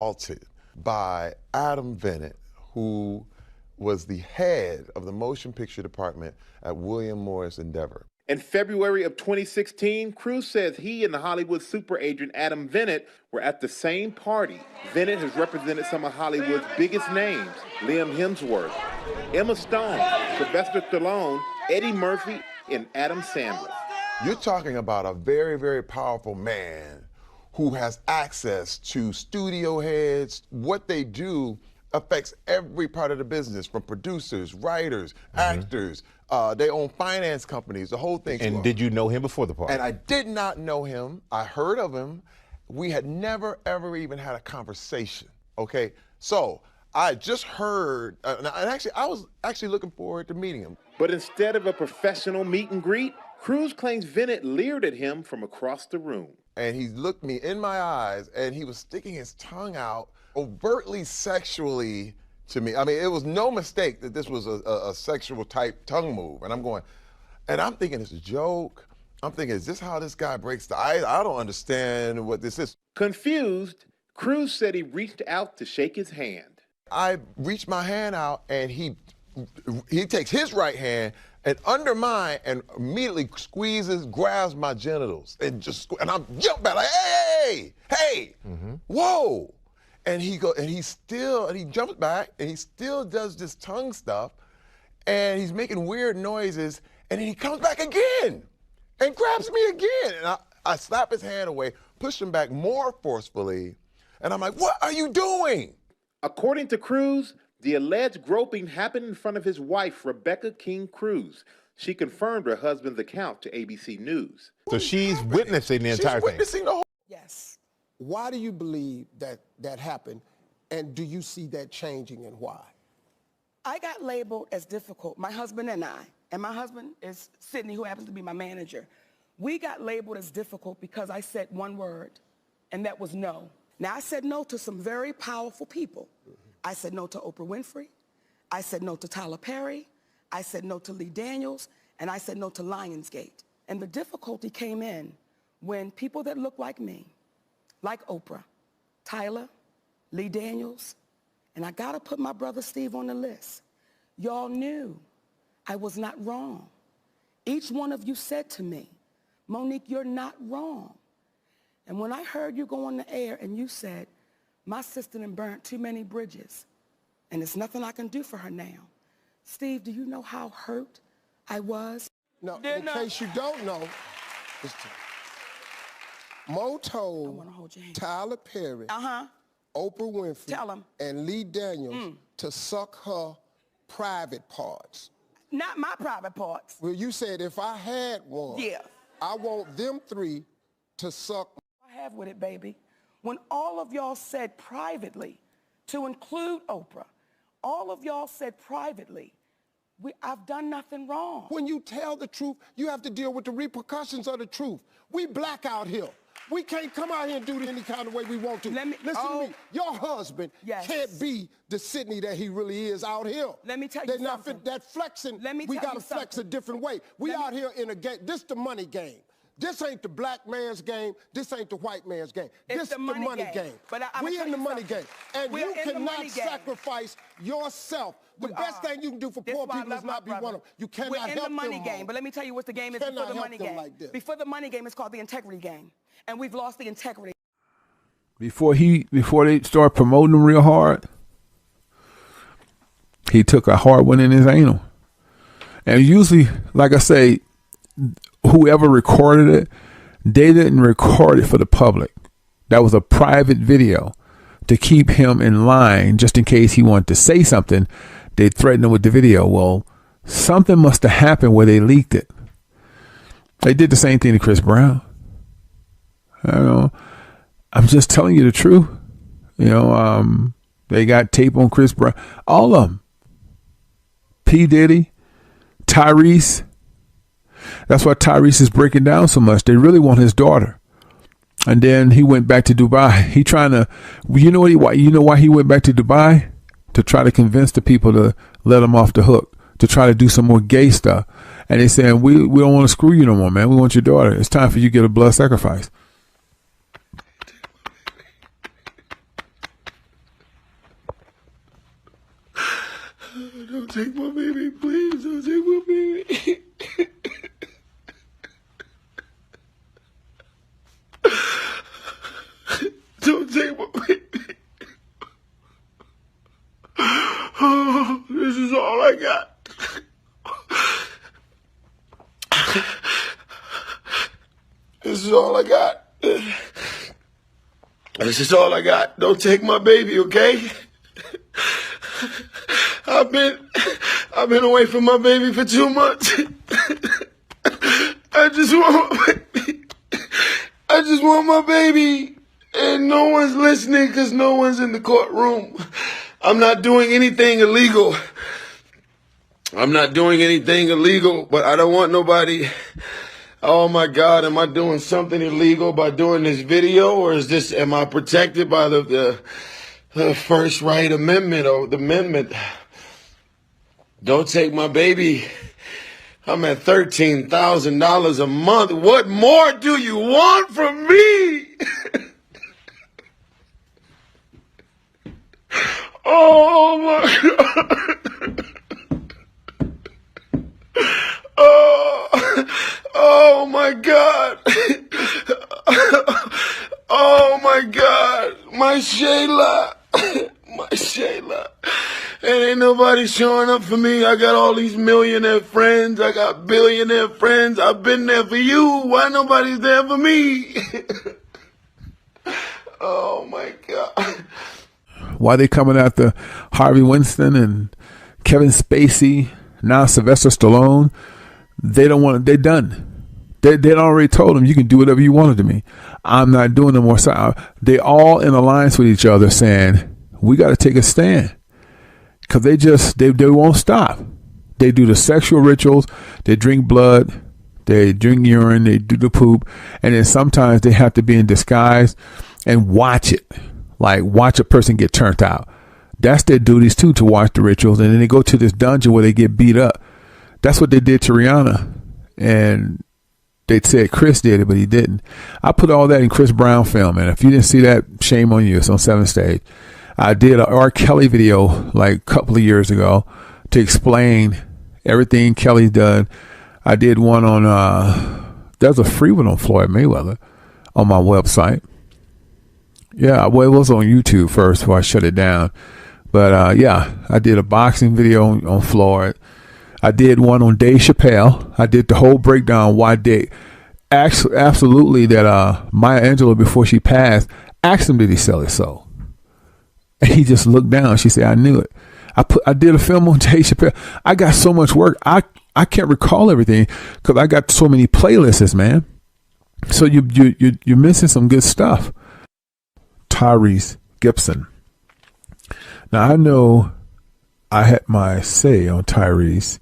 assaulted by Adam Bennett, who was the head of the motion picture department at William Morris Endeavor. In February of 2016, Cruz says he and the Hollywood super agent Adam Bennett were at the same party. Bennett has represented some of Hollywood's biggest names: Liam Hemsworth, Emma Stone, Sylvester Stallone, Eddie Murphy, and Adam Sandler. You're talking about a very, very powerful man who has access to studio heads. What they do affects every part of the business, from producers, writers, actors. They own finance companies, the whole thing. And did you know him before the party? And I did not know him. I heard of him. We had never, ever even had a conversation, okay? So I just heard, and actually, I was actually looking forward to meeting him. But instead of a professional meet and greet, Cruz claims Bennett leered at him from across the room. And he looked me in my eyes, and he was sticking his tongue out overtly sexually to me. I mean, it was no mistake that this was a sexual type tongue move. And I'm going, and I'm thinking it's a joke. I'm thinking, is this how this guy breaks the ice? I don't understand what this is. Confused, Cruz said he reached out to shake his hand. I reached my hand out, and he takes his right hand and under mine and immediately squeezes, grabs my genitals, and I jump back like, hey, whoa. And he jumps back, and he still does this tongue stuff, and he's making weird noises, and then he comes back again and grabs me again. And I slap his hand away, push him back more forcefully, and I'm like, what are you doing? According to Cruz, the alleged groping happened in front of his wife, Rebecca King Cruz. She confirmed her husband's account to ABC News. So she's witnessing the entire thing. She's witnessing the whole. Yes. Why do you believe that happened, and do you see that changing, and why? I got labeled as difficult, my husband and I, and my husband is Sidney, who happens to be my manager. We got labeled as difficult because I said one word, and that was no. Now, I said no to some very powerful people. I said no to Oprah Winfrey. I said no to Tyler Perry. I said no to Lee Daniels, and I said no to Lionsgate. And the difficulty came in when people that look like me, like Oprah, Tyler, Lee Daniels, and I gotta put my brother Steve on the list. Y'all knew I was not wrong. Each one of you said to me, Monique, you're not wrong. And when I heard you go on the air and you said, my sister done burnt too many bridges, and there's nothing I can do for her now. Steve, do you know how hurt I was? No, in case you don't know, Mo told Tyler Perry, Oprah Winfrey, and Lee Daniels to suck her private parts. Not my private parts. Well, you said if I had one, I want them three to suck. I have with it, baby. When all of y'all said privately, to include Oprah, all of y'all said privately, I've done nothing wrong. When you tell the truth, you have to deal with the repercussions of the truth. We black out here. We can't come out here and do it any kind of way we want to. Listen to me. Your husband can't be the Sidney that he really is out here. Let me tell you something. That flexing, we got to flex a different way. We out here in a game. This the money game. This ain't the black man's game. This ain't the white man's game. This is the money game. But we in the money game. And you cannot sacrifice yourself. The best thing you can do for poor people is not be one of them. You cannot help them. We're in the money game, but let me tell you what the game is before the money game. Before the money game, it's called the integrity game. And we've lost the integrity. Before they start promoting him real hard, he took a hard one in his anal. And usually, like I say, whoever recorded it, they didn't record it for the public. That was a private video to keep him in line, just in case he wanted to say something. They threatened him with the video. Well, something must have happened where they leaked it. They did the same thing to Chris Brown. I don't know. I'm just telling you the truth. They got tape on Chris Brown. All of them. P. Diddy, Tyrese. That's why Tyrese is breaking down so much. They really want his daughter. And then he went back to Dubai. He trying to, you know why he went back to Dubai? To try to convince the people to let him off the hook, to try to do some more gay stuff. And they saying, we don't want to screw you no more, man. We want your daughter. It's time for you to get a blood sacrifice. take my baby, please. Don't take my baby. Don't take my baby. Oh, this is all I got. This is all I got. This is all I got. Don't take my baby, okay? I've been away from my baby for 2 months. I just want my baby. I just want my baby. And no one's listening because no one's in the courtroom. I'm not doing anything illegal. I'm not doing anything illegal, but I don't want nobody. Oh my God, am I doing something illegal by doing this video, or am I protected by the First Right Amendment or the amendment? Don't take my baby. I'm at $13,000 a month. What more do you want from me? Oh my God. Oh my God. Oh my God. My Shayla. My Shayla. And ain't nobody showing up for me. I got all these millionaire friends. I got billionaire friends. I've been there for you. Why nobody's there for me? Oh my God. Why they coming after Harvey Weinstein and Kevin Spacey, now Sylvester Stallone? They don't want it. They're done. They already told them, you can do whatever you wanted to me. I'm not doing no more. So they all in alliance with each other saying, we got to take a stand. Because they won't stop. They do the sexual rituals. They drink blood. They drink urine. They do the poop. And then sometimes they have to be in disguise and watch it. Like watch a person get turned out. That's their duties too, to watch the rituals. And then they go to this dungeon where they get beat up. That's what they did to Rihanna. And they said Chris did it, but he didn't. I put all that in Chris Brown film. And if you didn't see that, shame on you. It's on 7th Stage. I did an R. Kelly video like a couple of years ago to explain everything Kelly's done. I did one on, there's a free one on Floyd Mayweather on my website. Yeah, well, it was on YouTube first before I shut it down. But yeah, I did a boxing video on Floyd. I did one on Dave Chappelle. I did the whole breakdown why Dave, absolutely that Maya Angelou, before she passed, asked him, did he sell his soul? And he just looked down. She said, I knew it. I did a film on Dave Chappelle. I got so much work. I can't recall everything because I got so many playlists, man. So you're missing some good stuff. Tyrese Gibson. Now I know I had my say on Tyrese.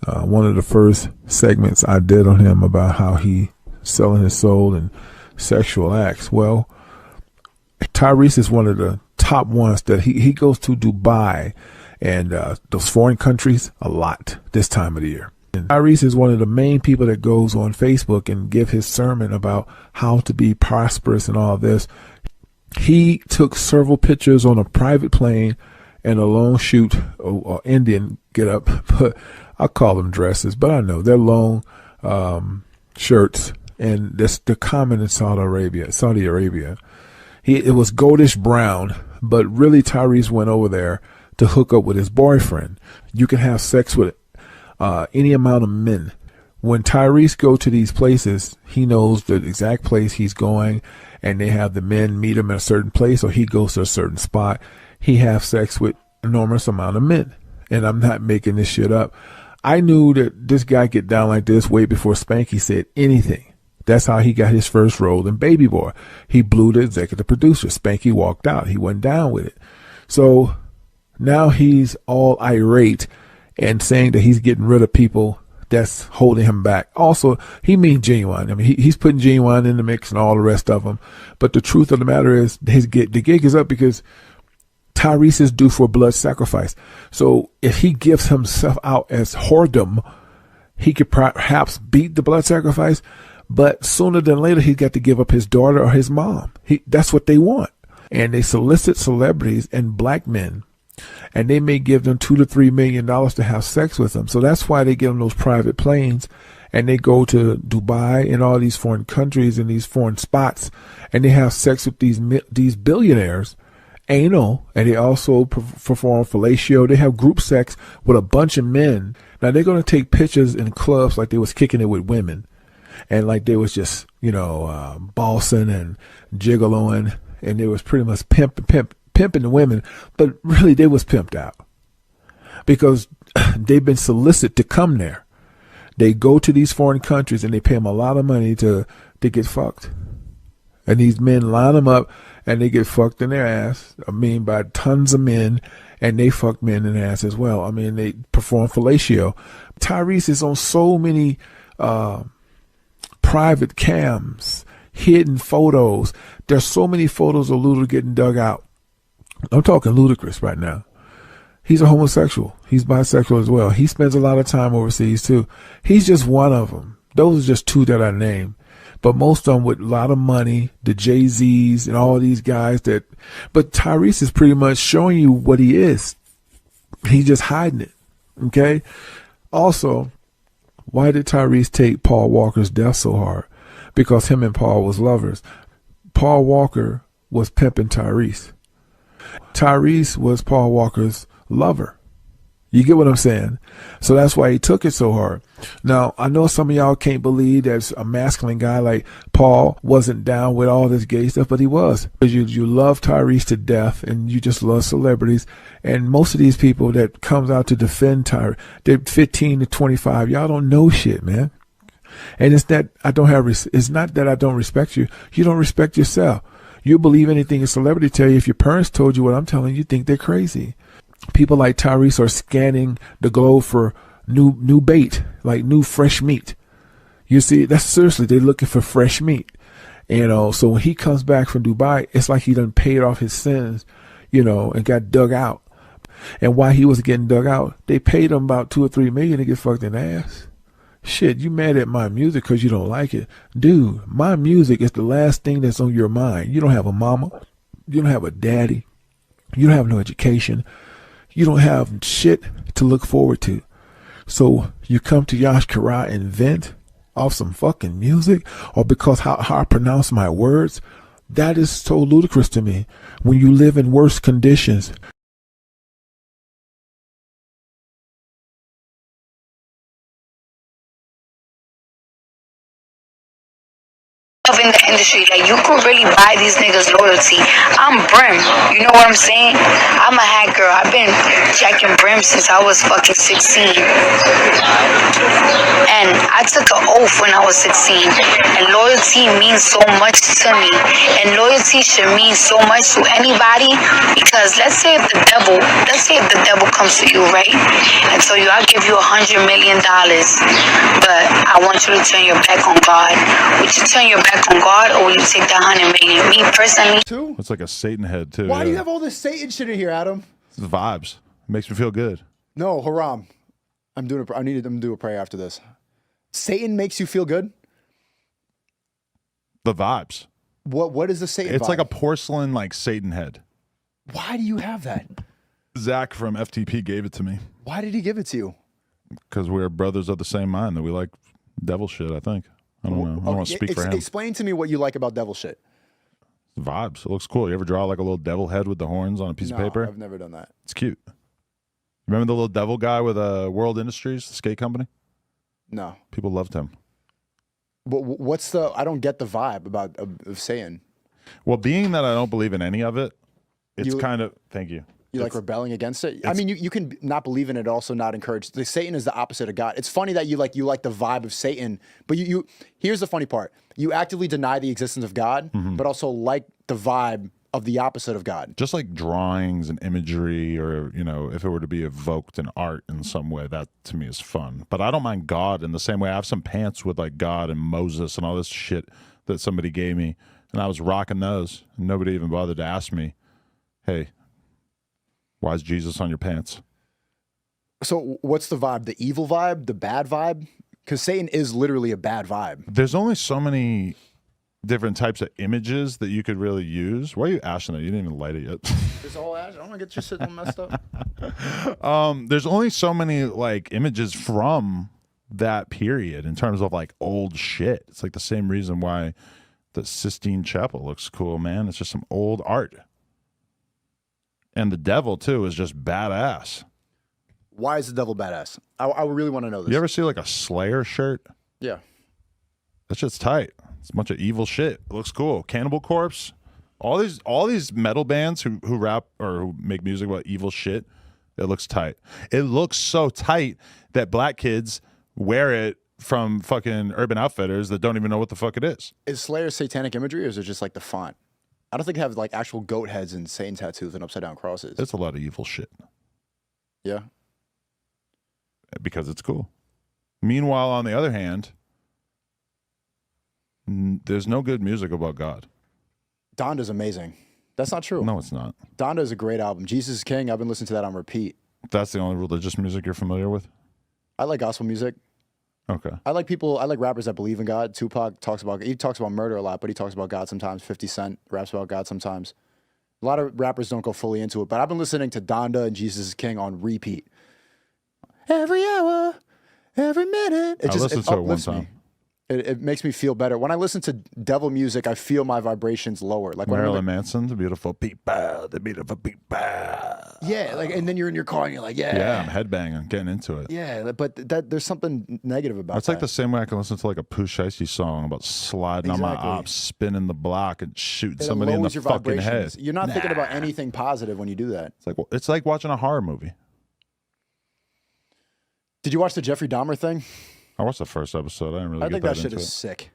One of the first segments I did on him about how he selling his soul and sexual acts. Well, Tyrese is one of the top ones that he goes to Dubai and those foreign countries a lot this time of the year. And Tyrese is one of the main people that goes on Facebook and give his sermon about how to be prosperous and all this. He took several pictures on a private plane and a long shoot or Indian get up, but I call them dresses, but I know they're long shirts, and that's the common in Saudi Arabia. It was goldish brown, but really Tyrese went over there to hook up with his boyfriend. You can have sex with any amount of men. When Tyrese go to these places, he knows the exact place he's going, and they have the men meet him at a certain place, or he goes to a certain spot. He have sex with an enormous amount of men. And I'm not making this shit up. I knew that this guy get down like this way before Spanky said anything. That's how he got his first role in Baby Boy. He blew the executive producer. Spanky walked out. He went down with it. So now he's all irate and saying that he's getting rid of people that's holding him back. Also, he means Genuine. I mean, he's putting Genuine in the mix and all the rest of them. But the truth of the matter is the gig is up because Tyrese is due for a blood sacrifice. So if he gives himself out as whoredom, he could perhaps beat the blood sacrifice. But sooner than later, he's got to give up his daughter or his mom. That's what they want. And they solicit celebrities and black men and they may give them $2 to $3 million to have sex with them. So that's why they give them those private planes, and they go to Dubai and all these foreign countries and these foreign spots, and they have sex with these billionaires, anal, and they also perform fellatio. They have group sex with a bunch of men. Now they're going to take pictures in clubs like they was kicking it with women, and like they was just, bossing and gigoloing, and they was pretty much pimping the women, but really they was pimped out because they've been solicited to come there. They go to these foreign countries and they pay them a lot of money to get fucked. And these men line them up and they get fucked in their ass. By tons of men, and they fuck men in the ass as well. They perform fellatio. Tyrese is on so many private cams, hidden photos. There's so many photos of Luda getting dug out. I'm talking Ludacris right now. He's a homosexual. He's bisexual as well. He spends a lot of time overseas too. He's just one of them. Those are just two that I named. But most of them with a lot of money, the Jay-Z's and all these guys but Tyrese is pretty much showing you what he is. He's just hiding it. Okay? Also, why did Tyrese take Paul Walker's death so hard? Because him and Paul was lovers. Paul Walker was pimping Tyrese. Tyrese was Paul Walker's lover. You get what I'm saying? So that's why he took it so hard. Now, I know some of y'all can't believe that a masculine guy like Paul wasn't down with all this gay stuff, but he was. You love Tyrese to death, and you just love celebrities. And most of these people that comes out to defend Tyrese, they're 15 to 25. Y'all don't know shit, man. And it's not that I don't respect you. You don't respect yourself. You believe anything a celebrity tell you. If your parents told you what I'm telling you, you think they're crazy. People like Tyrese are scanning the globe for new bait, like new fresh meat. You see, that's seriously, they're looking for fresh meat. So when he comes back from Dubai, it's like he done paid off his sins, and got dug out. And while he was getting dug out, they paid him about $2 or $3 million to get fucked in the ass. Shit, you mad at my music because you don't like it? Dude, my music is the last thing that's on your mind. You don't have a mama. You don't have a daddy. You don't have no education. You don't have shit to look forward to. So you come to Yash Kara and vent off some fucking music, or because how I pronounce my words? That is so ludicrous to me. When you live in worse conditions, in the industry, like you could really buy these niggas loyalty. I'm Brim, you know what I'm saying? I'm a hat girl. I've been jacking Brim since I was fucking 16. And I took an oath when I was 16. And loyalty means so much to me. And loyalty should mean so much to anybody, because let's say if the devil comes to you, right? And so I'll give you $100 million, but I want you to turn your back on God. Would you turn your back on God, or will you take that $100 million? Me personally, It's like a Satan head too. Why do you have all this Satan shit in here, Adam? It's the vibes? It makes me feel good. No, Haram. I need to do a prayer after this. Satan makes you feel good? The vibes. What is the Satan It's vibe? like a porcelain Satan head. Why do you have that? Zach from FTP gave it to me Why did he give it to you? because we're brothers of the same mind, that we like devil shit, I think. I don't know. I don't want to speak for him. Explain to me what you like about devil shit. Vibes. It looks cool. You ever draw like a little devil head with the horns on a piece of paper? I've never done that. It's cute. Remember the little devil guy with World Industries, the skate company? No. People loved him. What's I don't get the vibe of Satan. Well, being that I don't believe in any of it, it's kind of, thank you. You like rebelling against it? I mean, you can not believe in it, also not encourage. Satan is the opposite of God. It's funny that you like the vibe of Satan, but you here's the funny part. You actively deny the existence of God, but also like the vibe of the opposite of God. Just like drawings and imagery, or, if it were to be evoked in art in some way, that to me is fun. But I don't mind God in the same way. I have some pants with like God and Moses and all this shit that somebody gave me, and I was rocking those, and nobody even bothered to ask me, hey, why is Jesus on your pants? So what's the vibe? The evil vibe? The bad vibe? Because Satan is literally a bad vibe. There's only so many different types of images that you could really use. Why are you ashing it? You didn't even light it yet. It's all ash. I don't want to get your shit all messed up. There's only so many like images from that period in terms of like old shit. It's like the same reason why the Sistine Chapel looks cool, man. It's just some old art. And the devil too is just badass. Why is the devil badass? I really want to know this. You ever see like a Slayer shirt? Yeah. That shit's tight. It's a bunch of evil shit. It looks cool. Cannibal Corpse. All these metal bands who rap or who make music about evil shit, it looks tight. It looks so tight that black kids wear it from fucking Urban Outfitters that don't even know what the fuck it is. Is Slayer satanic imagery, or is it just like the font? I don't think they have like actual goat heads and Satan tattoos and upside down crosses. It's a lot of evil shit. Yeah. Because it's cool. Meanwhile, on the other hand, there's no good music about God. Donda's amazing. That's not true. No, it's not. Donda is a great album. Jesus is King. I've been listening to that on repeat. That's the only religious music you're familiar with? I like gospel music. Okay. I like rappers that believe in God. Tupac talks about murder a lot, but he talks about God sometimes. 50 Cent raps about God sometimes. A lot of rappers don't go fully into it, but I've been listening to Donda and Jesus is King on repeat. Every hour, every minute. I listened to it one time. It makes me feel better. When I listen to devil music, I feel my vibrations lower. Like Marilyn Manson, the beautiful people, the beautiful people. Yeah, like, and then you're in your car and you're like, yeah. Yeah, I'm headbanging, getting into it. Yeah, but there's something negative about It's that. like the same way I can listen to like a Pooh Shiesty song about sliding on my ops, spinning the block, and shooting somebody in the fucking head. You're not thinking about anything positive when you do that. It's like watching a horror movie. Did you watch the Jeffrey Dahmer thing? I watched the first episode. I didn't really. I think that shit is sick.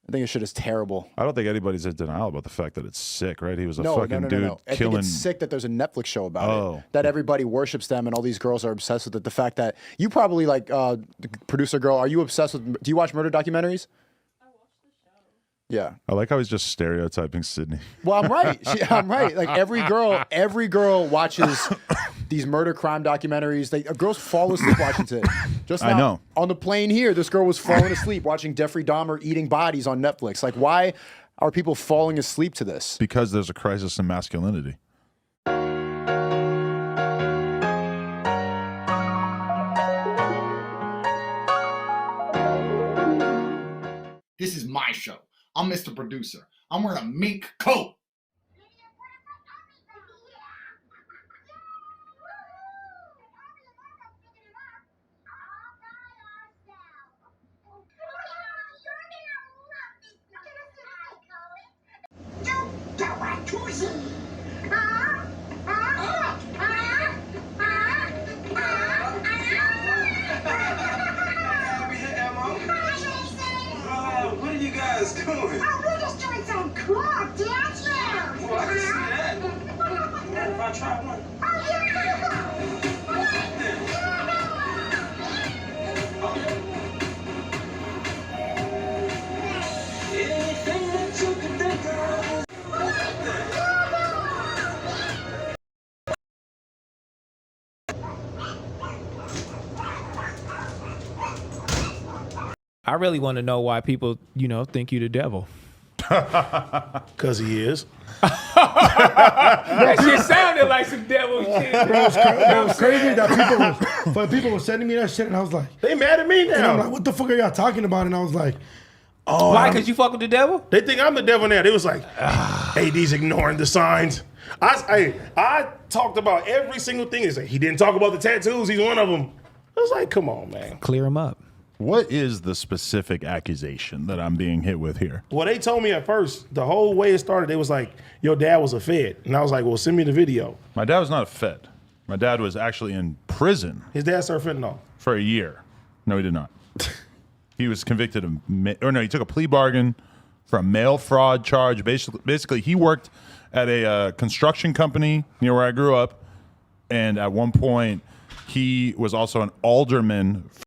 I think that shit is terrible. I don't think anybody's in denial about the fact that it's sick, right? He was a No. fucking dude I killing. think it's sick that there's a Netflix show about it. That everybody worships them and all these girls are obsessed with it. The fact that you probably like the producer girl. Are you obsessed with? Do you watch murder documentaries? Yeah. I like how he's just stereotyping Sydney. Well, I'm right. I'm right. Like every girl watches these murder crime documentaries. Girls fall asleep watching it. Just now, I know. On the plane here, this girl was falling asleep watching Jeffrey Dahmer eating bodies on Netflix. Like, why are people falling asleep to this? Because there's a crisis in masculinity. This is my show. I'm Mr. Producer. I'm wearing a mink coat. What are you guys doing? Oh, we're just doing some cool dance moves. Well, I can see that. What if I try one? Oh, anything that you can think of. I really want to know why people, think you the devil. Because he is. That shit sounded like some devil shit. Bro, it was crazy that people were sending me that shit, and I was like, they mad at me now. And I'm like, what the fuck are y'all talking about? And I was like, oh. Why? Because you fuck with the devil? They think I'm the devil now. They was like, AD's ignoring the signs. I talked about every single thing. They said, he didn't talk about the tattoos. He's one of them. I was like, come on, man. Clear him up. What is the specific accusation that I'm being hit with here? Well, they told me at first, the whole way it started, they was like, your dad was a Fed. And I was like, well, send me the video. My dad was not a Fed. My dad was actually in prison. His dad served fentanyl. For a year. No, he did not. He was convicted of, he took a plea bargain for a mail fraud charge. Basically, he worked at a construction company near where I grew up. And at one point, he was also an alderman